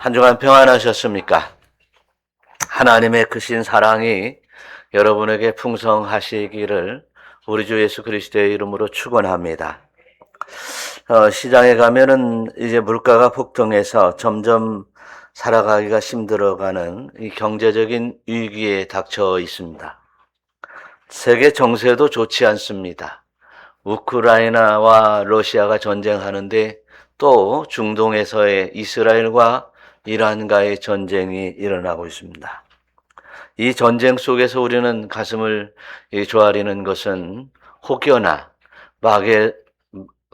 한 주간 평안하셨습니까? 하나님의 크신 사랑이 여러분에게 풍성하시기를 우리 주 예수 그리스도의 이름으로 축원합니다. 시장에 가면은 이제 물가가 폭등해서 점점 살아가기가 힘들어가는 이 경제적인 위기에 닥쳐 있습니다. 세계 정세도 좋지 않습니다. 우크라이나와 러시아가 전쟁하는데 또 중동에서의 이스라엘과 이란과의 전쟁이 일어나고 있습니다. 이 전쟁 속에서 우리는 가슴을 조아리는 것은 혹여나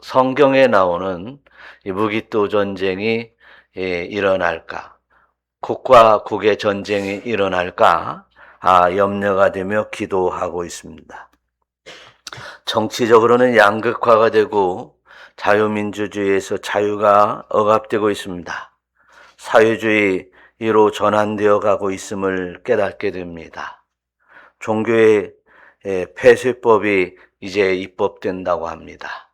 성경에 나오는 무기토 전쟁이 일어날까, 국과 국의 전쟁이 일어날까 염려가 되며 기도하고 있습니다. 정치적으로는 양극화가 되고 자유민주주의에서 자유가 억압되고 있습니다. 사회주의로 전환되어 가고 있음을 깨닫게 됩니다. 종교의 폐쇄법이 이제 입법된다고 합니다.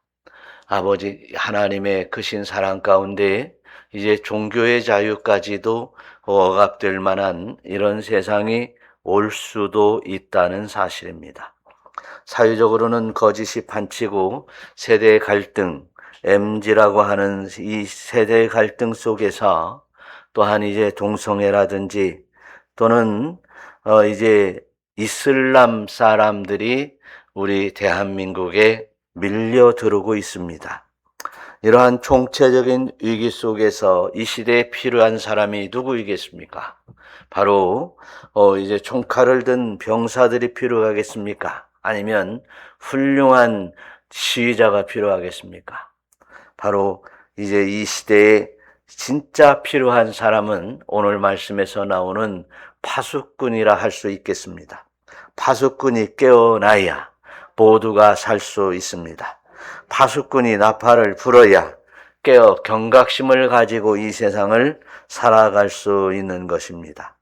아버지 하나님의 크신 사랑 가운데 이제 종교의 자유까지도 억압될 만한 이런 세상이 올 수도 있다는 사실입니다. 사회적으로는 거짓이 판치고 세대 갈등, MZ라고 하는 이 세대 갈등 속에서 또한 이제 동성애라든지 또는 이제 이슬람 사람들이 우리 대한민국에 밀려 들어오고 있습니다. 이러한 총체적인 위기 속에서 이 시대에 필요한 사람이 누구이겠습니까? 바로 이제 총칼을 든 병사들이 필요하겠습니까? 아니면 훌륭한 지휘자가 필요하겠습니까? 바로 이제 이 시대에 진짜 필요한 사람은 오늘 말씀에서 나오는 파수꾼이라 할 수 있겠습니다. 파수꾼이 깨어나야 모두가 살 수 있습니다. 파수꾼이 나팔을 불어야 깨어 경각심을 가지고 이 세상을 살아갈 수 있는 것입니다.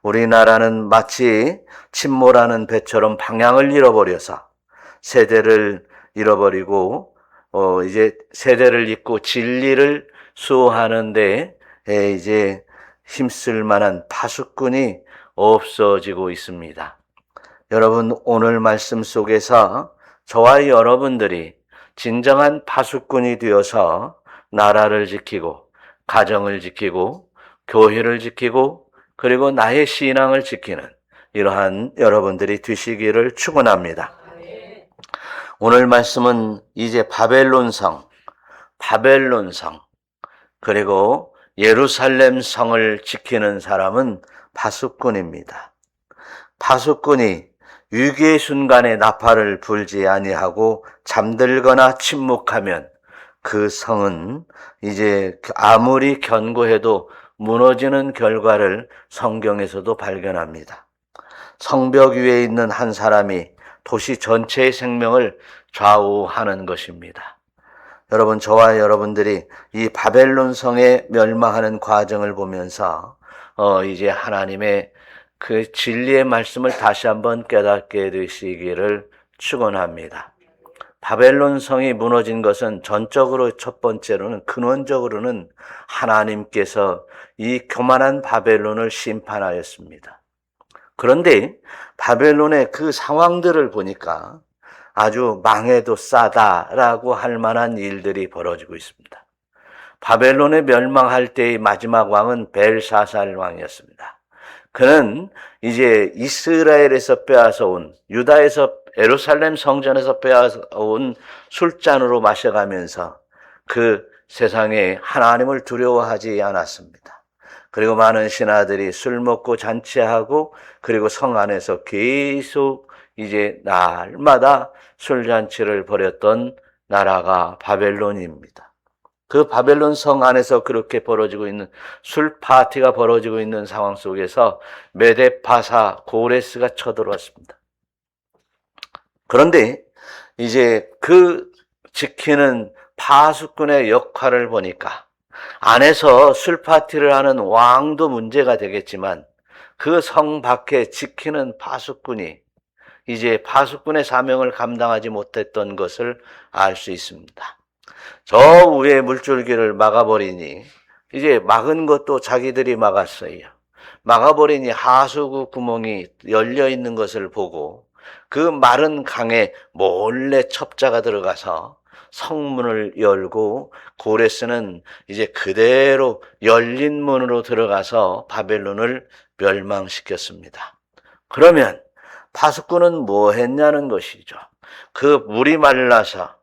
우리나라는 마치 침몰하는 배처럼 방향을 잃어버려서 세대를 잃어버리고 이제 세대를 잊고 진리를 수호하는데 이제 힘쓸 만한 파수꾼이 없어지고 있습니다. 여러분, 오늘 말씀 속에서 저와 여러분들이 진정한 파수꾼이 되어서 나라를 지키고 가정을 지키고 교회를 지키고 그리고 나의 신앙을 지키는 이러한 여러분들이 되시기를 축원합니다. 오늘 말씀은 이제 바벨론 성 그리고 예루살렘 성을 지키는 사람은 파수꾼입니다. 파수꾼이 위기의 순간에 나팔을 불지 아니하고 잠들거나 침묵하면 그 성은 이제 아무리 견고해도 무너지는 결과를 성경에서도 발견합니다. 성벽 위에 있는 한 사람이 도시 전체의 생명을 좌우하는 것입니다. 여러분, 저와 여러분들이 이 바벨론 성에 멸망하는 과정을 보면서 이제 하나님의 그 진리의 말씀을 다시 한번 깨닫게 되시기를 축원합니다. 바벨론 성이 무너진 것은 전적으로 첫 번째로는 근원적으로는 하나님께서 이 교만한 바벨론을 심판하였습니다. 그런데 바벨론의 그 상황들을 보니까 아주 망해도 싸다라고 할 만한 일들이 벌어지고 있습니다. 바벨론에 멸망할 때의 마지막 왕은 벨사살 왕이었습니다. 그는 이제 이스라엘에서 빼앗아온, 유다에서 예루살렘 성전에서 빼앗아온 술잔으로 마셔가면서 그 세상에 하나님을 두려워하지 않았습니다. 그리고 많은 신하들이 술 먹고 잔치하고 그리고 성 안에서 계속 이제 날마다 술잔치를 벌였던 나라가 바벨론입니다. 그 바벨론 성 안에서 그렇게 벌어지고 있는 술 파티가 벌어지고 있는 상황 속에서 메데파사 고레스가 쳐들어왔습니다. 그런데 이제 그 지키는 파수꾼의 역할을 보니까 안에서 술 파티를 하는 왕도 문제가 되겠지만 그 성 밖에 지키는 파수꾼이 이제 파수꾼의 사명을 감당하지 못했던 것을 알 수 있습니다. 저 위에 물줄기를 막아버리니 이제 막은 것도 자기들이 막았어요. 막아버리니 하수구 구멍이 열려 있는 것을 보고 그 마른 강에 몰래 첩자가 들어가서 성문을 열고 고레스는 이제 그대로 열린 문으로 들어가서 바벨론을 멸망시켰습니다. 그러면 파수꾼은 뭐 했냐는 것이죠. 그 물이 말라서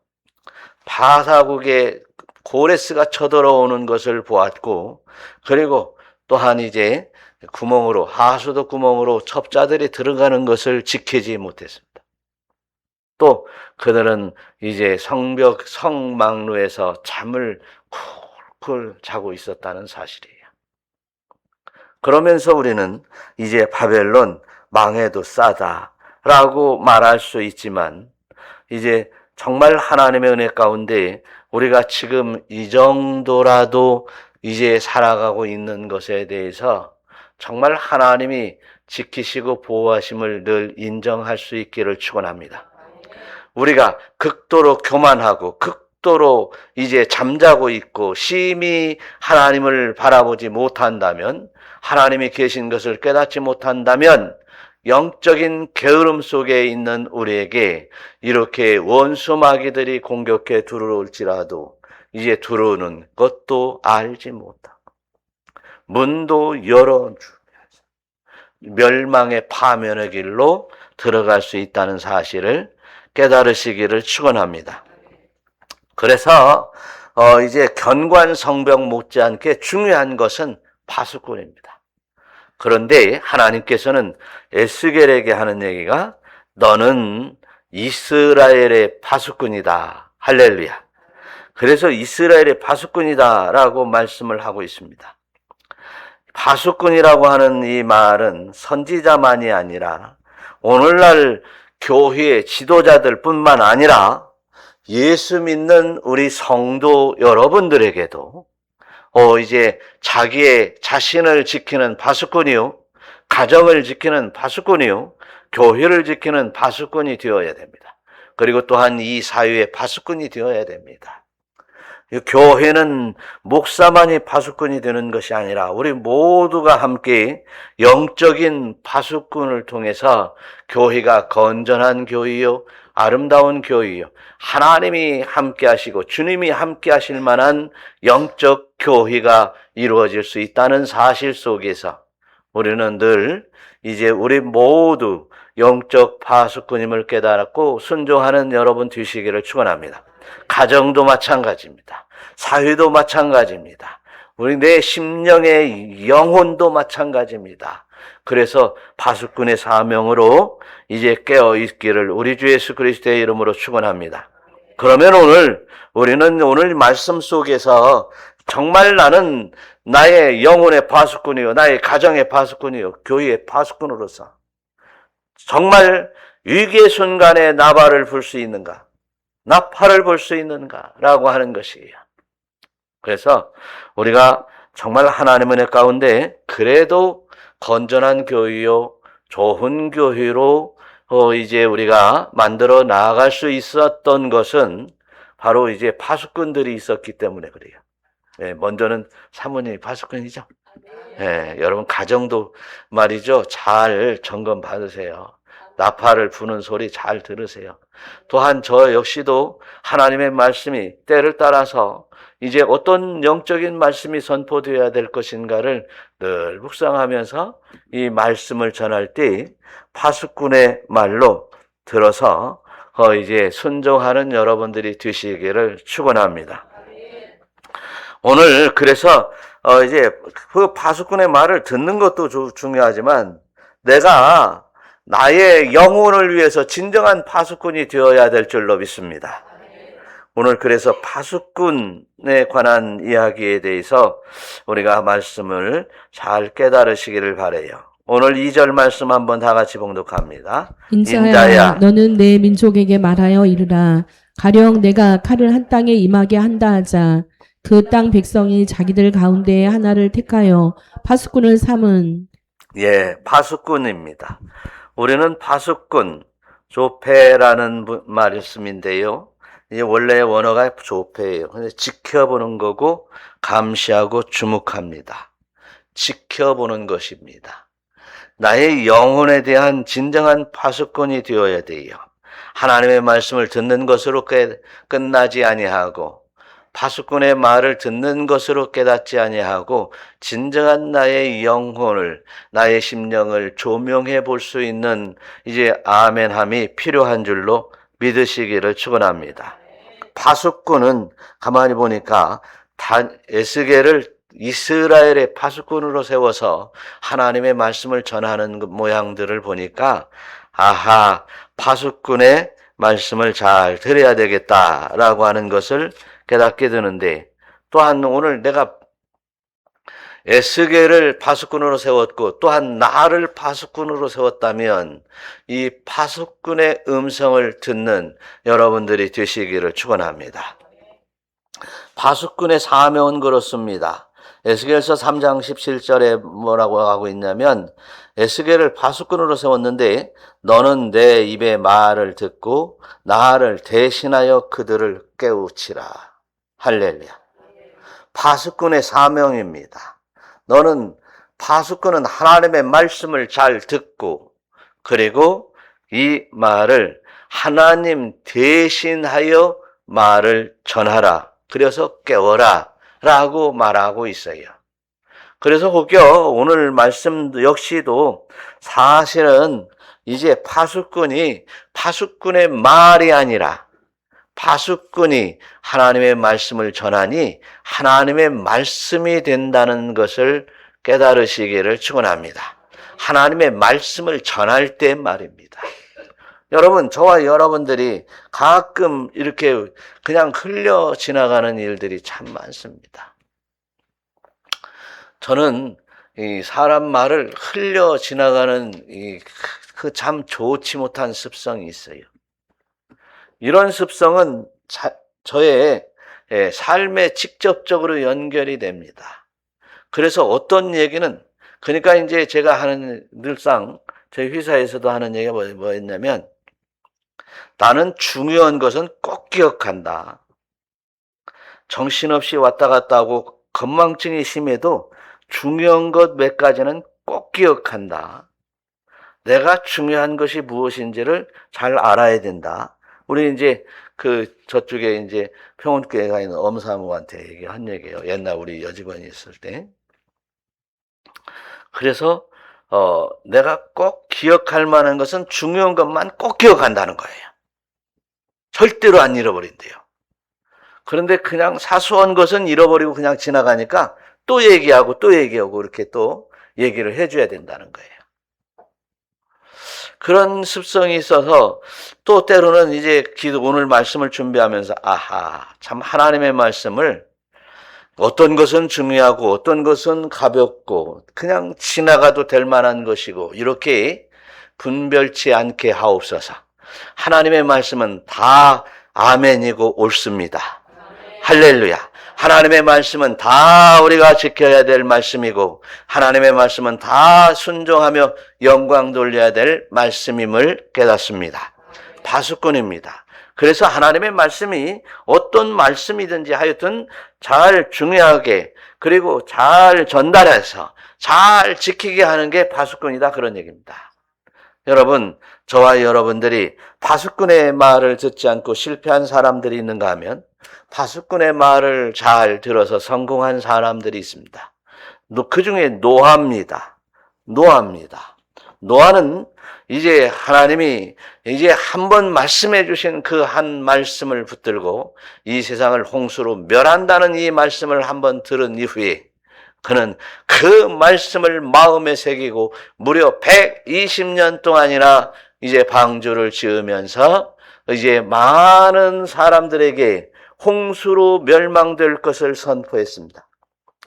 바사국에 고레스가 쳐들어오는 것을 보았고, 그리고 또한 이제 구멍으로, 하수도 구멍으로 첩자들이 들어가는 것을 지키지 못했습니다. 또 그들은 이제 성막루에서 잠을 쿨쿨 자고 있었다는 사실이에요. 그러면서 우리는 이제 바벨론 망해도 싸다라고 말할 수 있지만, 이제 정말 하나님의 은혜 가운데 우리가 지금 이 정도라도 이제 살아가고 있는 것에 대해서 정말 하나님이 지키시고 보호하심을 늘 인정할 수 있기를 축원합니다. 우리가 극도로 교만하고 극도로 이제 잠자고 있고 심히 하나님을 바라보지 못한다면, 하나님이 계신 것을 깨닫지 못한다면 영적인 게으름 속에 있는 우리에게 이렇게 원수 마귀들이 공격해 들어올지라도 이제 들어오는 것도 알지 못하고 문도 열어주면서 멸망의 파멸의 길로 들어갈 수 있다는 사실을 깨달으시기를 축원합니다. 그래서 이제 견고한 성벽 못지않게 중요한 것은 파수꾼입니다. 그런데 하나님께서는 에스겔에게 하는 얘기가 너는 이스라엘의 파수꾼이다. 할렐루야. 그래서 이스라엘의 파수꾼이다라고 말씀을 하고 있습니다. 파수꾼이라고 하는 이 말은 선지자만이 아니라 오늘날 교회의 지도자들 뿐만 아니라 예수 믿는 우리 성도 여러분들에게도 이제 자기의 자신을 지키는 파수꾼이요, 가정을 지키는 파수꾼이요, 교회를 지키는 파수꾼이 되어야 됩니다. 그리고 또한 이 사회의 파수꾼이 되어야 됩니다. 교회는 목사만이 파수꾼이 되는 것이 아니라 우리 모두가 함께 영적인 파수꾼을 통해서 교회가 건전한 교회요, 아름다운 교회요, 하나님이 함께 하시고 주님이 함께 하실 만한 영적 교회가 이루어질 수 있다는 사실 속에서 우리는 늘 이제 우리 모두 영적 파수꾼임을 깨달았고 순종하는 여러분 되시기를 축원합니다. 가정도 마찬가지입니다. 사회도 마찬가지입니다. 우리 내 심령의 영혼도 마찬가지입니다. 그래서 파수꾼의 사명으로 이제 깨어 있기를 우리 주 예수 그리스도의 이름으로 축원합니다. 그러면 우리는 오늘 말씀 속에서 정말 나는 나의 영혼의 파수꾼이요, 나의 가정의 파수꾼이요, 교회의 파수꾼으로서 정말 위기의 순간에 나발을 불 수 있는가, 나팔을 불 수 있는가라고 하는 것이에요. 그래서 우리가 정말 하나님의 은혜 가운데 그래도 건전한 교회요, 좋은 교회로 이제 우리가 만들어 나아갈 수 있었던 것은 바로 이제 파수꾼들이 있었기 때문에 그래요. 네, 먼저는 사모님이 파수꾼이죠. 네, 여러분 가정도 말이죠. 잘 점검 받으세요. 나팔을 부는 소리 잘 들으세요. 또한 저 역시도 하나님의 말씀이 때를 따라서 이제 어떤 영적인 말씀이 선포되어야 될 것인가를 늘 묵상하면서 이 말씀을 전할 때 파수꾼의 말로 들어서 이제 순종하는 여러분들이 되시기를 축원합니다. 오늘 그래서 이제 그 파수꾼의 말을 듣는 것도 중요하지만 내가 나의 영혼을 위해서 진정한 파수꾼이 되어야 될 줄로 믿습니다. 오늘 그래서 파수꾼에 관한 이야기에 대해서 우리가 말씀을 잘 깨달으시기를 바라요. 오늘 2절 말씀 한번 다 같이 봉독합니다. 인자야, 너는 내 민족에게 말하여 이르라. 가령 내가 칼을 한 땅에 임하게 한다 하자. 그 땅 백성이 자기들 가운데 하나를 택하여 파수꾼을 삼은. 예, 파수꾼입니다. 우리는 파수꾼, 조페라는 말씀인데요. 이제 원래 원어가 조폐예요. 근데 지켜보는 거고 감시하고 주목합니다. 지켜보는 것입니다. 나의 영혼에 대한 진정한 파수꾼이 되어야 돼요. 하나님의 말씀을 듣는 것으로 끝나지 아니하고 파수꾼의 말을 듣는 것으로 깨닫지 아니하고 진정한 나의 영혼을, 나의 심령을 조명해 볼 수 있는 이제 아멘함이 필요한 줄로 믿으시기를 축원합니다. 파수꾼은 가만히 보니까 에스겔을 이스라엘의 파수꾼으로 세워서 하나님의 말씀을 전하는 모양들을 보니까 아하, 파수꾼의 말씀을 잘 들어야 되겠다라고 하는 것을 깨닫게 되는데, 또한 오늘 내가 에스겔을 파수꾼으로 세웠고 또한 나를 파수꾼으로 세웠다면 이 파수꾼의 음성을 듣는 여러분들이 되시기를 축원합니다. 파수꾼의 사명은 그렇습니다. 에스겔서 3장 17절에 뭐라고 하고 있냐면 에스겔을 파수꾼으로 세웠는데 너는 내 입의 말을 듣고 나를 대신하여 그들을 깨우치라. 할렐루야. 파수꾼의 사명입니다. 파수꾼은 하나님의 말씀을 잘 듣고 그리고 이 말을 하나님 대신하여 말을 전하라. 그래서 깨워라 라고 말하고 있어요. 그래서 혹여 오늘 말씀 역시도 사실은 이제 파수꾼의 말이 아니라 파수꾼이 하나님의 말씀을 전하니 하나님의 말씀이 된다는 것을 깨달으시기를 축원합니다. 하나님의 말씀을 전할 때 말입니다. 여러분, 저와 여러분들이 가끔 이렇게 그냥 흘려 지나가는 일들이 참 많습니다. 저는 이 사람 말을 흘려 지나가는 그 참 좋지 못한 습성이 있어요. 이런 습성은 저의 삶에 직접적으로 연결이 됩니다. 그래서 어떤 얘기는, 그러니까 이제 제가 하는 늘상 저희 회사에서도 하는 얘기가 뭐였냐면 나는 중요한 것은 꼭 기억한다. 정신없이 왔다 갔다 하고 건망증이 심해도 중요한 것 몇 가지는 꼭 기억한다. 내가 중요한 것이 무엇인지를 잘 알아야 된다. 우리 이제 저쪽에 이제 평온교회가 있는 엄사모한테 얘기한 얘기예요. 옛날 우리 여직원이 있을 때. 그래서 내가 꼭 기억할 만한 것은 중요한 것만 꼭 기억한다는 거예요. 절대로 안 잃어버린대요. 그런데 그냥 사소한 것은 잃어버리고 그냥 지나가니까 또 얘기하고 이렇게 또 얘기를 해줘야 된다는 거예요. 그런 습성이 있어서 또 때로는 이제 오늘 말씀을 준비하면서 참 하나님의 말씀을 어떤 것은 중요하고 어떤 것은 가볍고 그냥 지나가도 될 만한 것이고 이렇게 분별치 않게 하옵소서. 하나님의 말씀은 다 아멘이고 옳습니다. 할렐루야. 하나님의 말씀은 다 우리가 지켜야 될 말씀이고 하나님의 말씀은 다 순종하며 영광 돌려야 될 말씀임을 깨닫습니다. 파수꾼입니다. 그래서 하나님의 말씀이 어떤 말씀이든지 하여튼 잘 중요하게 그리고 잘 전달해서 잘 지키게 하는 게 파수꾼이다, 그런 얘기입니다. 여러분, 저와 여러분들이 파수꾼의 말을 듣지 않고 실패한 사람들이 있는가 하면 파수꾼의 말을 잘 들어서 성공한 사람들이 있습니다. 그 중에 노아입니다. 노아는 이제 하나님이 이제 한번 말씀해 주신 그 한 말씀을 붙들고 이 세상을 홍수로 멸한다는 이 말씀을 한번 들은 이후에 그는 그 말씀을 마음에 새기고 무려 120년 동안이나 이제 방주를 지으면서 이제 많은 사람들에게 홍수로 멸망될 것을 선포했습니다.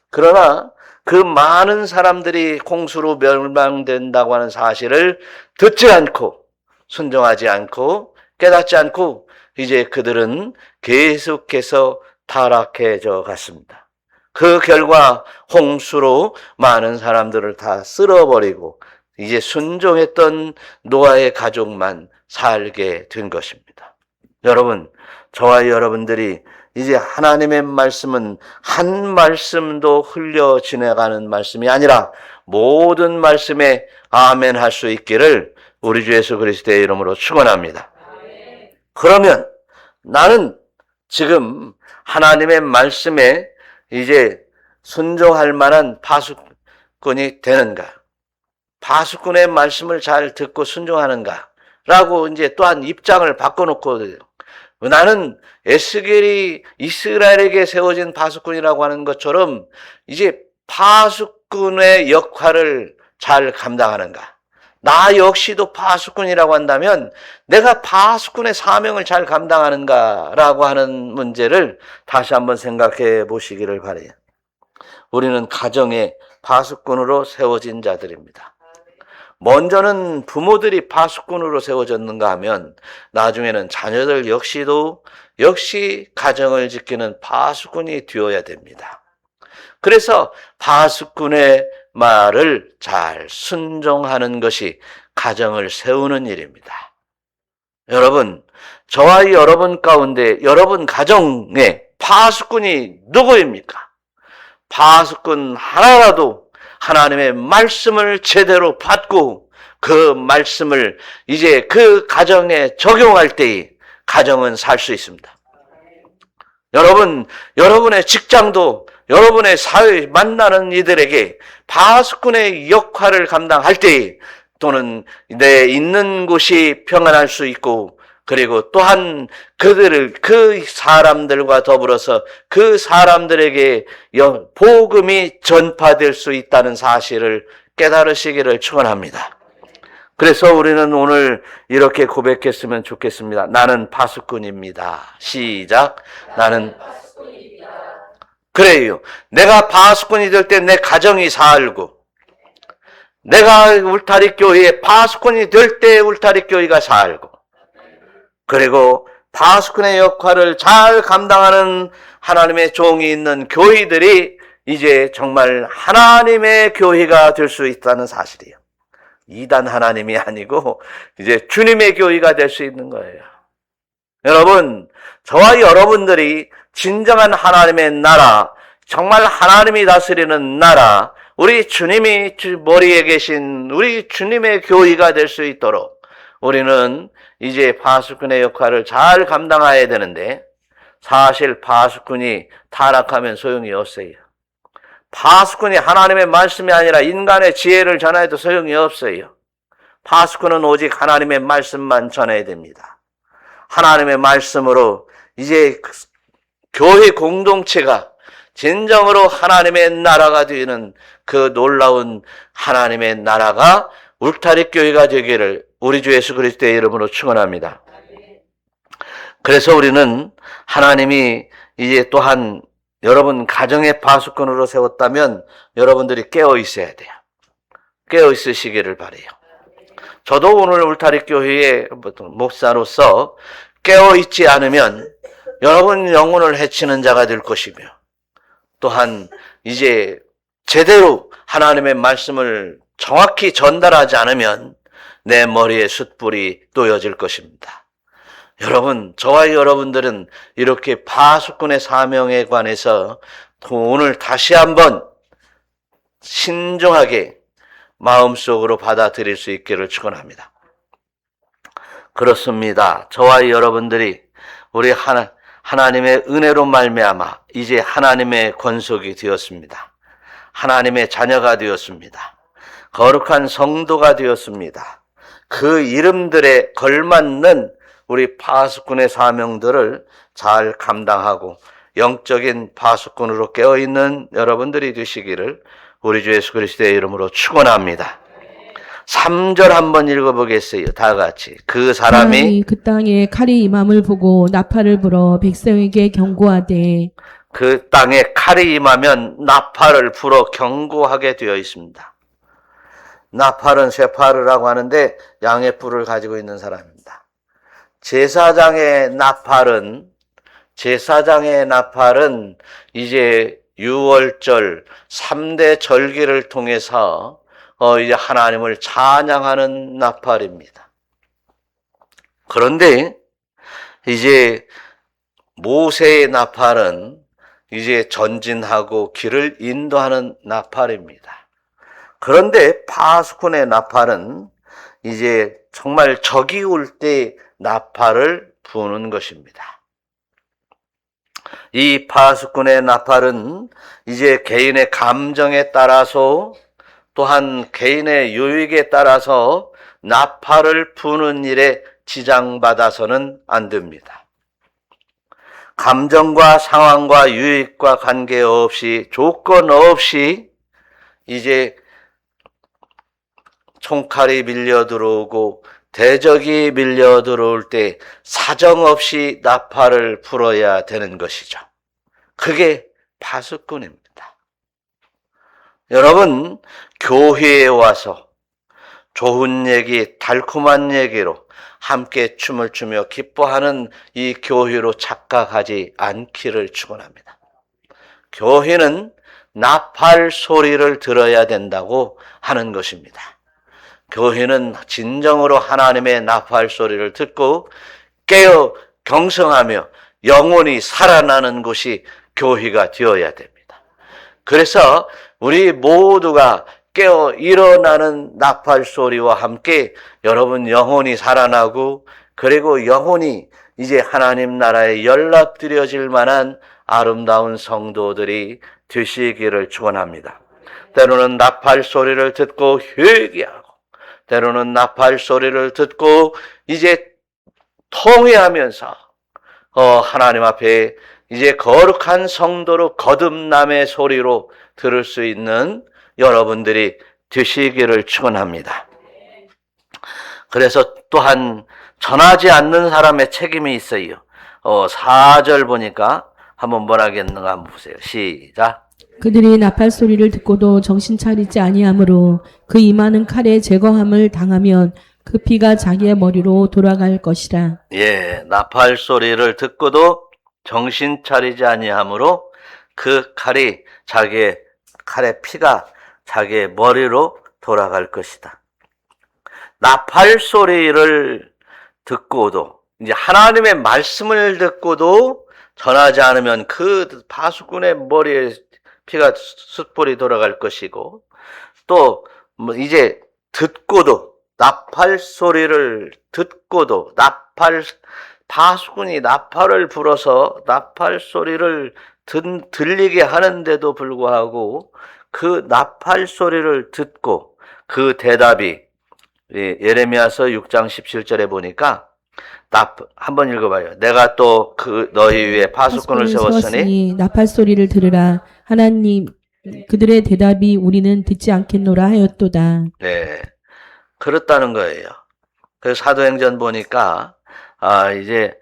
그러나 그 많은 사람들이 홍수로 멸망된다고 하는 사실을 듣지 않고 순종하지 않고 깨닫지 않고 이제 그들은 계속해서 타락해져 갔습니다. 그 결과 홍수로 많은 사람들을 다 쓸어버리고 이제 순종했던 노아의 가족만 살게 된 것입니다. 여러분, 저와 여러분들이 이제 하나님의 말씀은 한 말씀도 흘려 지나가는 말씀이 아니라 모든 말씀에 아멘 할 수 있기를 우리 주 예수 그리스도의 이름으로 축원합니다. 그러면 나는 지금 하나님의 말씀에 이제 순종할 만한 파수꾼이 되는가? 파수꾼의 말씀을 잘 듣고 순종하는가? 라고 이제 또한 입장을 바꿔놓고 나는 에스겔이 이스라엘에게 세워진 파수꾼이라고 하는 것처럼 이제 파수꾼의 역할을 잘 감당하는가? 나 역시도 파수꾼이라고 한다면 내가 파수꾼의 사명을 잘 감당하는가라고 하는 문제를 다시 한번 생각해 보시기를 바라요. 우리는 가정의 파수꾼으로 세워진 자들입니다. 먼저는 부모들이 파수꾼으로 세워졌는가 하면 나중에는 자녀들 역시 가정을 지키는 파수꾼이 되어야 됩니다. 그래서 파수꾼의 말을 잘 순종하는 것이 가정을 세우는 일입니다. 여러분, 저와 여러분 가운데 여러분 가정에 파수꾼이 누구입니까? 파수꾼 하나라도 하나님의 말씀을 제대로 받고 그 말씀을 이제 그 가정에 적용할 때에 가정은 살 수 있습니다. 여러분, 여러분의 직장도 여러분의 사회 만나는 이들에게 파수꾼의 역할을 감당할 때에 또는 내 있는 곳이 평안할 수 있고 그리고 또한 그 사람들과 더불어서 그 사람들에게 복음이 전파될 수 있다는 사실을 깨달으시기를 축원합니다. 그래서 우리는 오늘 이렇게 고백했으면 좋겠습니다. 나는 파수꾼입니다. 시작. 나는 그래요. 내가 파수꾼이 될 때 내 가정이 살고 내가 울타리 교회의 파수꾼이 될 때 울타리 교회가 살고 그리고 파수꾼의 역할을 잘 감당하는 하나님의 종이 있는 교회들이 이제 정말 하나님의 교회가 될 수 있다는 사실이에요. 이단 하나님이 아니고 이제 주님의 교회가 될 수 있는 거예요. 여러분, 저와 여러분들이 진정한 하나님의 나라, 정말 하나님이 다스리는 나라, 우리 주님이 머리에 계신 우리 주님의 교회가 될 수 있도록 우리는 이제 파수꾼의 역할을 잘 감당해야 되는데 사실 파수꾼이 타락하면 소용이 없어요. 파수꾼이 하나님의 말씀이 아니라 인간의 지혜를 전해도 소용이 없어요. 파수꾼은 오직 하나님의 말씀만 전해야 됩니다. 하나님의 말씀으로 이제 교회 공동체가 진정으로 하나님의 나라가 되는 그 놀라운 하나님의 나라가 울타리 교회가 되기를 우리 주 예수 그리스도의 이름으로 축원합니다. 그래서 우리는 하나님이 이제 또한 여러분 가정의 파수꾼으로 세웠다면 여러분들이 깨어 있어야 돼요. 깨어 있으시기를 바라요. 저도 오늘 울타리 교회의 목사로서 깨어 있지 않으면 여러분 영혼을 해치는 자가 될 것이며 또한 이제 제대로 하나님의 말씀을 정확히 전달하지 않으면 내 머리에 숯불이 놓여질 것입니다. 여러분, 저와 여러분들은 이렇게 파수꾼의 사명에 관해서 오늘 다시 한번 신중하게 마음속으로 받아들일 수 있기를 축원합니다. 그렇습니다. 저와 여러분들이 우리 하나님의 은혜로 말미암아 이제 하나님의 권속이 되었습니다. 하나님의 자녀가 되었습니다. 거룩한 성도가 되었습니다. 그 이름들에 걸맞는 우리 파수꾼의 사명들을 잘 감당하고 영적인 파수꾼으로 깨어있는 여러분들이 되시기를 우리 주 예수 그리스도의 이름으로 축원합니다. 3절 한번 읽어보겠어요. 다 같이. 그 사람이 그 땅에 칼이 임함을 보고 나팔을 불어 백성에게 경고하되 그 땅에 칼이 임하면 나팔을 불어 경고하게 되어 있습니다. 나팔은 쇠파르라고 하는데 양의 뿔을 가지고 있는 사람입니다. 제사장의 나팔은 이제 6월절 3대 절기를 통해서 이제 하나님을 찬양하는 나팔입니다. 그런데 이제 모세의 나팔은 이제 전진하고 길을 인도하는 나팔입니다. 그런데 파수꾼의 나팔은 이제 정말 적이 올 때 나팔을 부는 것입니다. 이 파수꾼의 나팔은 이제 개인의 감정에 따라서 또한 개인의 유익에 따라서 나팔을 부는 일에 지장받아서는 안 됩니다. 감정과 상황과 유익과 관계없이 조건 없이 이제 총칼이 밀려 들어오고 대적이 밀려 들어올 때 사정없이 나팔을 불어야 되는 것이죠. 그게 파수꾼입니다. 여러분, 교회에 와서 좋은 얘기, 달콤한 얘기로 함께 춤을 추며 기뻐하는 이 교회로 착각하지 않기를 축원합니다. 교회는 나팔 소리를 들어야 된다고 하는 것입니다. 교회는 진정으로 하나님의 나팔 소리를 듣고 깨어 경성하며 영혼이 살아나는 곳이 교회가 되어야 됩니다. 그래서 우리 모두가 깨어 일어나는 나팔 소리와 함께 여러분 영혼이 살아나고 그리고 영혼이 이제 하나님 나라에 연락드려질 만한 아름다운 성도들이 되시기를 축원합니다. 때로는 나팔 소리를 듣고 회개하고 때로는 나팔 소리를 듣고 이제 통회하면서 하나님 앞에 이제 거룩한 성도로 거듭남의 소리로 들을 수 있는 여러분들이 되시기를 축원합니다. 그래서 또한 전하지 않는 사람의 책임이 있어요. 4절 보니까 한번 뭐라 하겠는가 한번 보세요. 시작. 그들이 나팔 소리를 듣고도 정신 차리지 아니하므로 그 임하는 칼에 제거함을 당하면 그 피가 자기의 머리로 돌아갈 것이라. 예, 나팔 소리를 듣고도 정신 차리지 아니하므로 그 칼의 피가 자기의 머리로 돌아갈 것이다. 나팔 소리를 듣고도 이제 하나님의 말씀을 듣고도 전하지 않으면 그 파수꾼의 머리에 피가 숯불이 돌아갈 것이고 또 이제 듣고도 나팔 소리를 듣고도 파수꾼이 나팔을 불어서 나팔 소리를 들리게 하는데도 불구하고 그 나팔 소리를 듣고 그 대답이 예레미야서 6장 17절에 보니까 한번 읽어봐요. 내가 또 그 너희 위에 파수꾼을 세웠으니 나팔 소리를 들으라. 하나님 그들의 대답이 우리는 듣지 않겠노라 하였도다. 네, 그렇다는 거예요. 그래서 사도행전 보니까 이제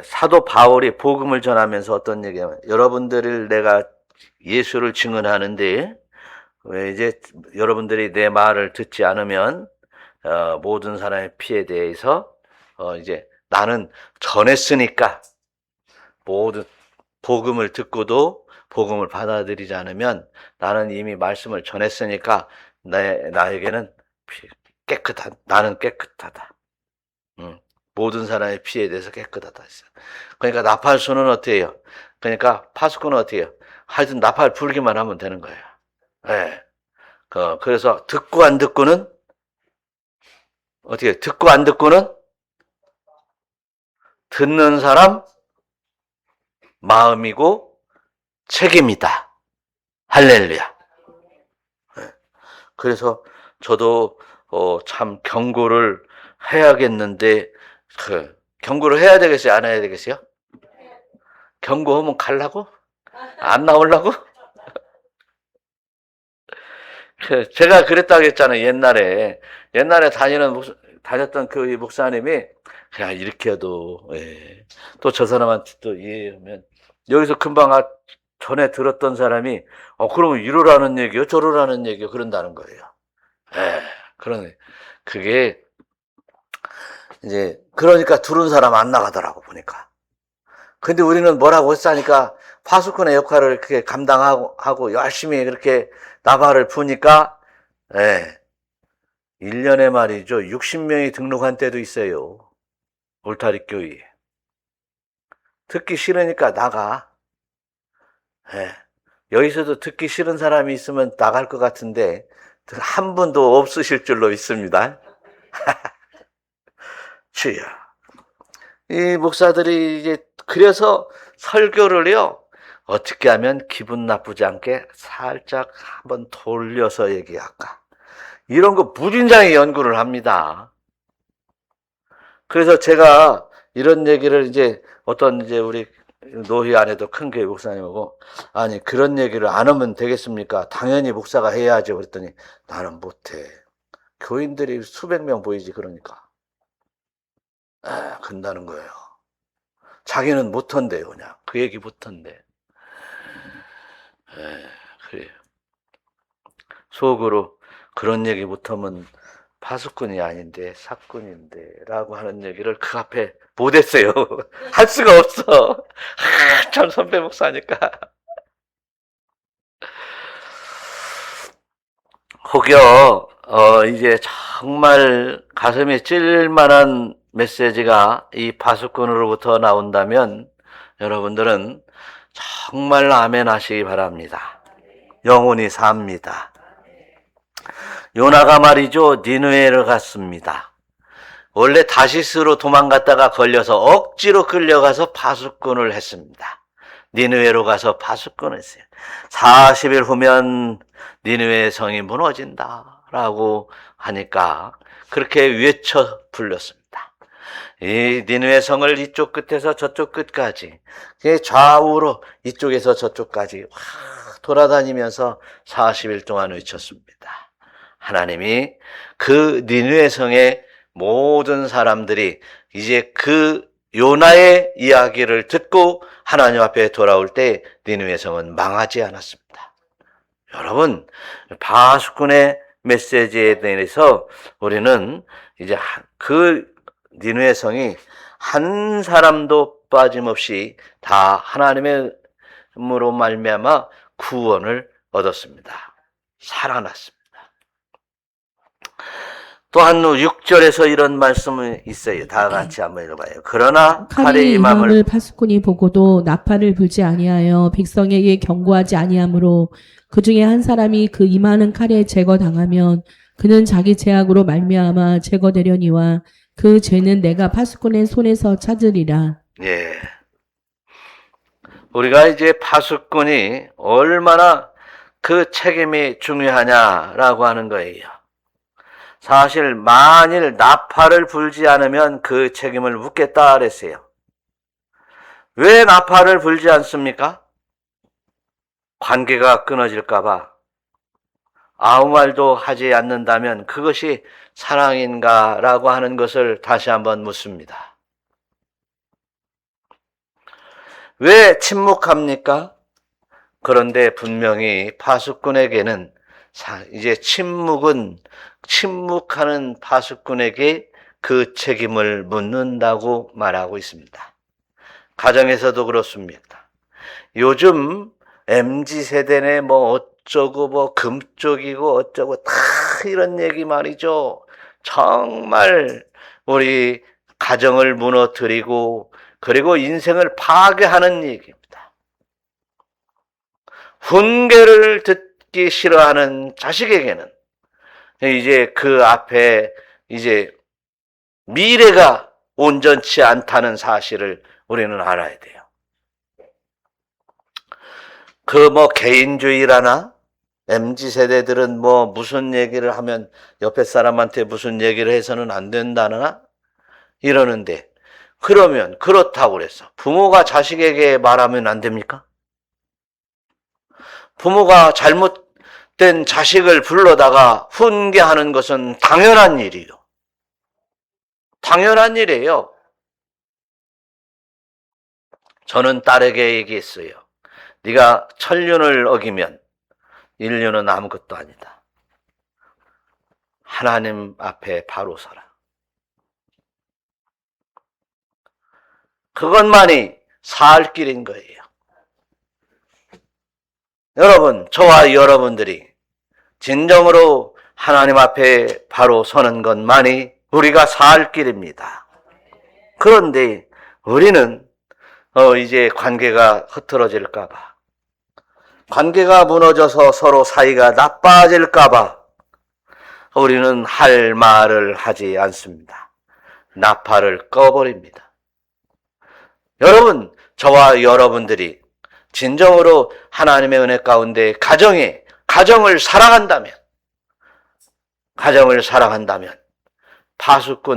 사도 바울이 복음을 전하면서 어떤 얘기냐면 여러분들을 내가 예수를 증언하는데 왜 이제 여러분들이 내 말을 듣지 않으면 모든 사람의 피에 대해서 이제 나는 전했으니까 모든 복음을 듣고도 복음을 받아들이지 않으면 나는 이미 말씀을 전했으니까 나에게는 나는 깨끗하다. 모든 사람의 피에 대해서 깨끗하다. 그러니까 나팔수는 어떻게 해요? 그러니까 파수꾼은 어떻게 해요? 하여튼 나팔 불기만 하면 되는 거예요. 네. 그래서 듣고 안 듣고는 어떻게 해요? 듣고 안 듣고는 듣는 사람 마음이고 책임이다. 할렐루야. 네. 그래서 저도 참 경고를 해야겠는데 경고를 해야 되겠어요? 안 해야 되겠어요? 경고하면 갈라고? 안 나오려고? 제가 그랬다고 했잖아요. 옛날에 다녔던 그 목사님이 그냥 이렇게 해도 또 저 사람한테 또 이해하면 여기서 금방 전에 들었던 사람이 그러면 이러라는 얘기요 저러라는 얘기요 그런다는 거예요. 그러네. 그게 이제 그러니까 들은 사람 안 나가더라고 보니까. 근데 우리는 뭐라고 했으니까 파수꾼의 역할을 그렇게 감당하고 열심히 그렇게 나팔을 부니까 1년에 말이죠 60명이 등록한 때도 있어요. 울타리 교회에. 듣기 싫으니까 나가. 예. 여기서도 듣기 싫은 사람이 있으면 나갈 것 같은데 한 분도 없으실 줄로 믿습니다. 주여. 이 목사들이 이제 그래서 설교를요, 어떻게 하면 기분 나쁘지 않게 살짝 한번 돌려서 얘기할까. 이런 거 무진장에 연구를 합니다. 그래서 제가 이런 얘기를 이제 어떤 이제 우리 노희 안에도 큰 교회 목사님하고, 아니 그런 얘기를 안 하면 되겠습니까? 당연히 목사가 해야죠. 그랬더니 나는 못해. 교인들이 수백 명 보이지 그러니까. 근다는 거예요. 자기는 못한대요. 그냥 그 얘기 못한대. 그래요. 속으로 그런 얘기 못하면 파수꾼이 아닌데 사꾼인데 라고 하는 얘기를 그 앞에 못했어요. 할 수가 없어. 참 선배 목사니까. 혹여 이제 정말 가슴에 찔릴 만한 메시지가 이 파수꾼으로부터 나온다면 여러분들은 정말 아멘 하시기 바랍니다. 영혼이 삽니다. 요나가 말이죠, 니느웨를 갔습니다. 원래 다시스로 도망갔다가 걸려서 억지로 끌려가서 파수꾼을 했습니다. 니느웨로 가서 파수꾼을 했어요. 40일 후면 니느웨 성이 무너진다라고 하니까 그렇게 외쳐 불렀습니다. 이 니느웨 성을 이쪽 끝에서 저쪽 끝까지, 좌우로 이쪽에서 저쪽까지 돌아다니면서 40일 동안 외쳤습니다. 하나님이 그 니느웨 성의 모든 사람들이 이제 그 요나의 이야기를 듣고 하나님 앞에 돌아올 때 니느웨 성은 망하지 않았습니다. 여러분, 파수꾼의 메시지에 대해서 우리는 이제 그 니느웨 성이 한 사람도 빠짐없이 다 하나님의 힘으로 말미암아 구원을 얻었습니다. 살아났습니다. 또한 6절에서 이런 말씀이 있어요. 다 같이 한번 읽어봐요. 그러나 칼이 임함을 파수꾼이 보고도 나팔을 불지 아니하여 백성에게 경고하지 아니하므로 그 중에 한 사람이 그 임하는 칼에 제거당하면 그는 자기 죄악으로 말미암아 제거되려니와 그 죄는 내가 파수꾼의 손에서 찾으리라. 예. 우리가 이제 파수꾼이 얼마나 그 책임이 중요하냐라고 하는 거예요. 사실 만일 나팔을 불지 않으면 그 책임을 묻겠다 그랬어요. 왜 나팔을 불지 않습니까? 관계가 끊어질까 봐. 아무 말도 하지 않는다면 그것이 사랑인가 라고 하는 것을 다시 한번 묻습니다. 왜 침묵합니까? 그런데 분명히 파수꾼에게는 이제 침묵하는 파수꾼에게 그 책임을 묻는다고 말하고 있습니다. 가정에서도 그렇습니다. 요즘 MZ세대네 어쩌고 금쪽이고 어쩌고 다 이런 얘기 말이죠. 정말 우리 가정을 무너뜨리고 그리고 인생을 파괴하는 얘기입니다. 훈계를 듣기 싫어하는 자식에게는 이제 그 앞에 이제 미래가 온전치 않다는 사실을 우리는 알아야 돼요. 개인주의라나 MZ세대들은 무슨 얘기를 하면 옆에 사람한테 무슨 얘기를 해서는 안 된다나 이러는데, 그러면 그렇다고 그래서 부모가 자식에게 말하면 안 됩니까? 부모가 잘못된 자식을 불러다가 훈계하는 것은 당연한 일이요. 당연한 일이에요. 저는 딸에게 얘기했어요. 네가 천륜을 어기면 인륜은 아무것도 아니다. 하나님 앞에 바로 서라. 그것만이 살 길인 거예요. 여러분, 저와 여러분들이 진정으로 하나님 앞에 바로 서는 것만이 우리가 살 길입니다. 그런데 우리는 이제 관계가 흐트러질까봐, 관계가 무너져서 서로 사이가 나빠질까봐 우리는 할 말을 하지 않습니다. 나팔을 꺼버립니다. 여러분, 저와 여러분들이 진정으로 하나님의 은혜 가운데 가정을 사랑한다면,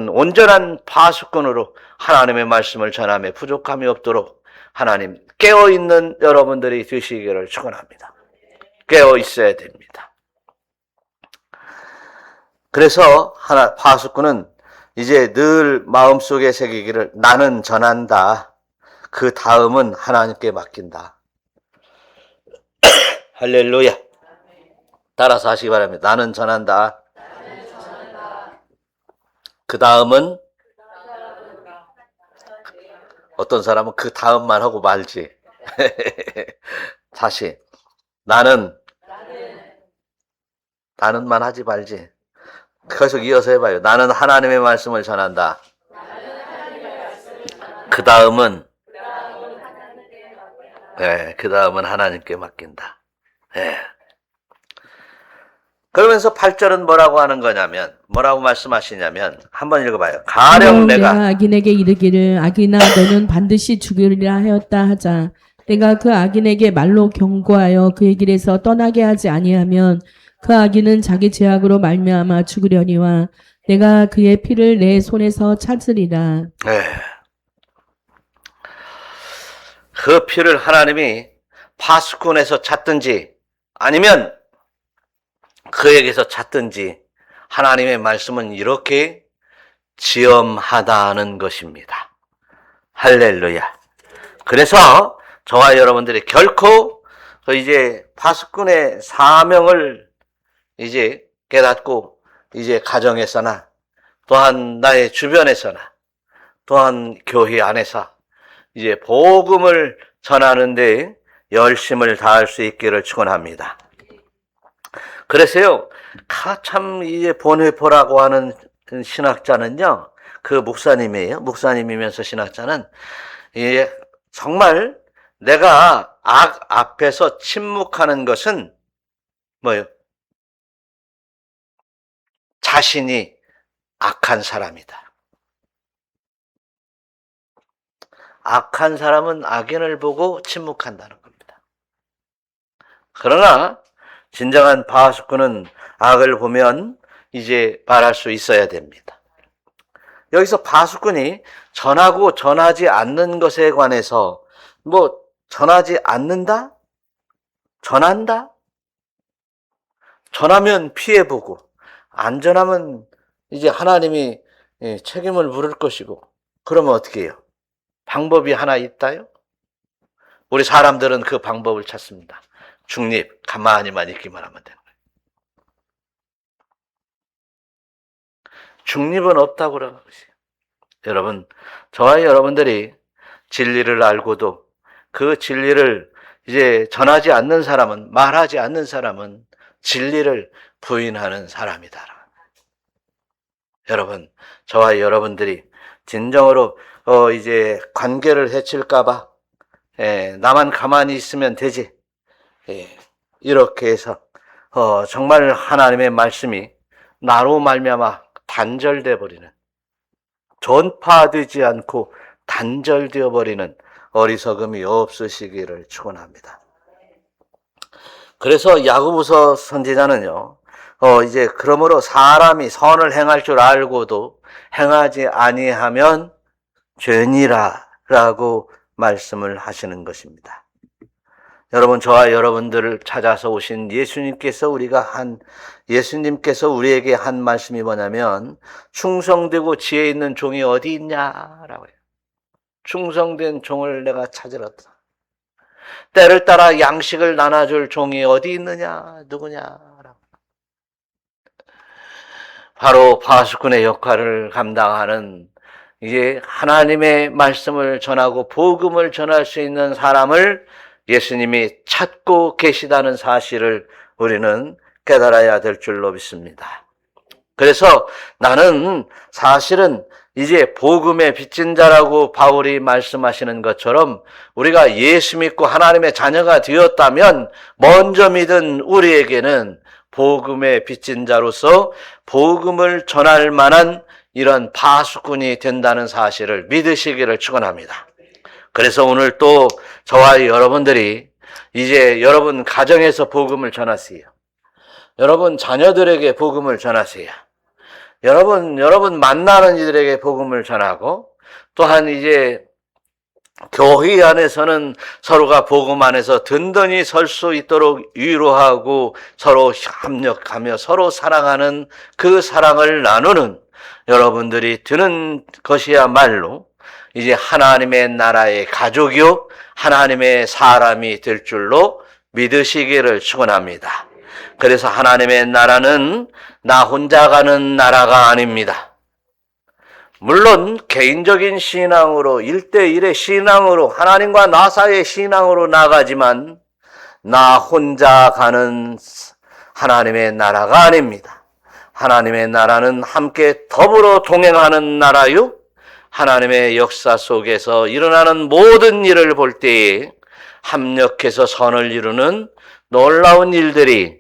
온전한 파수꾼으로 하나님의 말씀을 전함에 부족함이 없도록 하나님 깨어있는 여러분들이 되시기를 축원합니다. 깨어있어야 됩니다. 그래서 파수꾼은 이제 늘 마음속에 새기기를, 나는 전한다. 그 다음은 하나님께 맡긴다. 할렐루야. 따라서 하시기 바랍니다. 나는 전한다. 그 다음은, 어떤 사람은 그 다음만 하고 말지. 다시. 나는만 하지 말지. 계속 이어서 해봐요. 나는 하나님의 말씀을 전한다. 그 다음은, 그 다음은 하나님께 맡긴다. 그러면서 8절은 뭐라고 하는 거냐면, 뭐라고 말씀하시냐면, 한번 읽어봐요. 가령 내가 악인에게 이르기를, 악인아 너는 반드시 죽으리라 하였다 하자. 내가 그 악인에게 말로 경고하여 그의 길에서 떠나게 하지 아니하면 그 악인은 자기 죄악으로 말미암아 죽으려니와 내가 그의 피를 내 손에서 찾으리라. 그 피를 하나님이 파수꾼에서 찾든지 아니면 그에게서 찾든지 하나님의 말씀은 이렇게 지엄하다는 것입니다. 할렐루야. 그래서 저와 여러분들이 결코 이제 파수꾼의 사명을 이제 깨닫고 이제 가정에서나 또한 나의 주변에서나 또한 교회 안에서 이제 복음을 전하는 데 열심을 다할 수 있기를 축원합니다. 그래서요, 참 이제 본회포라고 하는 신학자는요, 그 목사님이에요. 목사님이면서 신학자는 정말 내가 악 앞에서 침묵하는 것은 뭐예요? 자신이 악한 사람이다. 악한 사람은 악인을 보고 침묵한다는 겁니다. 그러나 진정한 파수꾼은 악을 보면 이제 말할 수 있어야 됩니다. 여기서 파수꾼이 전하고 전하지 않는 것에 관해서 전하지 않는다? 전한다? 전하면 피해보고 안 전하면 이제 하나님이 책임을 물을 것이고, 그러면 어떻게 해요? 방법이 하나 있다요? 우리 사람들은 그 방법을 찾습니다. 중립, 가만히만 있기만 하면 되는 거예요. 중립은 없다고 그러는 것이에요. 여러분, 저와 여러분들이 진리를 알고도 그 진리를 이제 전하지 않는 사람은, 말하지 않는 사람은 진리를 부인하는 사람이다. 여러분, 저와 여러분들이 진정으로 이제 관계를 해칠까봐 나만 가만히 있으면 되지, 이렇게 해서 정말 하나님의 말씀이 나로 말미암아 단절돼 버리는, 전파되지 않고 단절되어 버리는 어리석음이 없으시기를 축원합니다. 그래서 야고보서 선지자는요, 이제 그러므로 사람이 선을 행할 줄 알고도 행하지 아니하면 죄니라라고 말씀을 하시는 것입니다. 여러분, 저와 여러분들을 찾아서 오신 예수님께서 우리에게 한 말씀이 뭐냐면, 충성되고 지혜 있는 종이 어디 있냐라고 해요. 충성된 종을 내가 찾으렀다. 때를 따라 양식을 나눠줄 종이 어디 있느냐, 누구냐라고. 바로 파수꾼의 역할을 감당하는, 이제 하나님의 말씀을 전하고 복음을 전할 수 있는 사람을 예수님이 찾고 계시다는 사실을 우리는 깨달아야 될 줄로 믿습니다. 그래서 나는 사실은 이제 복음의 빚진 자라고 바울이 말씀하시는 것처럼 우리가 예수 믿고 하나님의 자녀가 되었다면 먼저 믿은 우리에게는 복음의 빚진 자로서 복음을 전할 만한 이런 파수꾼이 된다는 사실을 믿으시기를 축원합니다. 그래서 오늘 또 저와 여러분들이 이제 여러분 가정에서 복음을 전하세요. 여러분 자녀들에게 복음을 전하세요. 여러분 만나는 이들에게 복음을 전하고, 또한 이제 교회 안에서는 서로가 복음 안에서 든든히 설 수 있도록 위로하고 서로 협력하며 서로 사랑하는 그 사랑을 나누는 여러분들이 드는 것이야말로 이제 하나님의 나라의 가족이요 하나님의 사람이 될 줄로 믿으시기를 축원합니다. 그래서 하나님의 나라는 나 혼자 가는 나라가 아닙니다. 물론 개인적인 신앙으로 1대1의 신앙으로 하나님과 나 사이의 신앙으로 나가지만 나 혼자 가는 하나님의 나라가 아닙니다. 하나님의 나라는 함께 더불어 동행하는 나라요. 하나님의 역사 속에서 일어나는 모든 일을 볼 때에 합력해서 선을 이루는 놀라운 일들이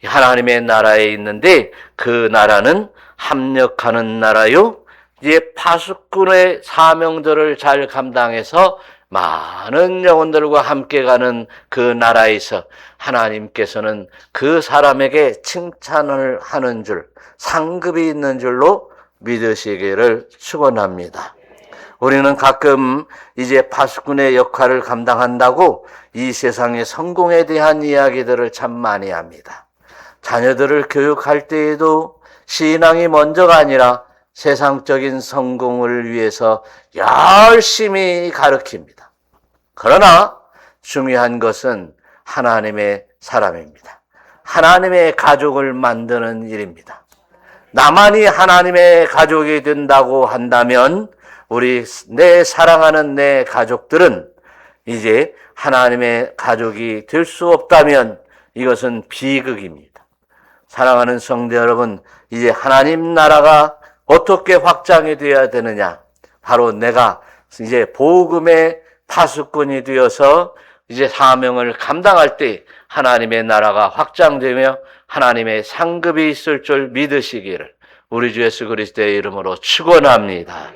하나님의 나라에 있는데, 그 나라는 합력하는 나라요. 이제 파수꾼의 사명들을 잘 감당해서 많은 영혼들과 함께 가는 그 나라에서 하나님께서는 그 사람에게 칭찬을 하는 줄, 상급이 있는 줄로 믿으시기를 축원합니다. 우리는 가끔 이제 파수꾼의 역할을 감당한다고 이 세상의 성공에 대한 이야기들을 참 많이 합니다. 자녀들을 교육할 때에도 신앙이 먼저가 아니라 세상적인 성공을 위해서 열심히 가르칩니다. 그러나 중요한 것은 하나님의 사람입니다. 하나님의 가족을 만드는 일입니다. 나만이 하나님의 가족이 된다고 한다면 내 사랑하는 내 가족들은 이제 하나님의 가족이 될 수 없다면 이것은 비극입니다. 사랑하는 성도 여러분, 이제 하나님 나라가 어떻게 확장이 되어야 되느냐? 바로 내가 이제 복음의 파수꾼이 되어서 이제 사명을 감당할 때 하나님의 나라가 확장되며 하나님의 상급이 있을 줄 믿으시기를 우리 주 예수 그리스도의 이름으로 축원합니다.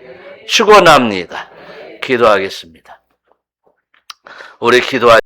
축원합니다. 기도하겠습니다. 우리 기도할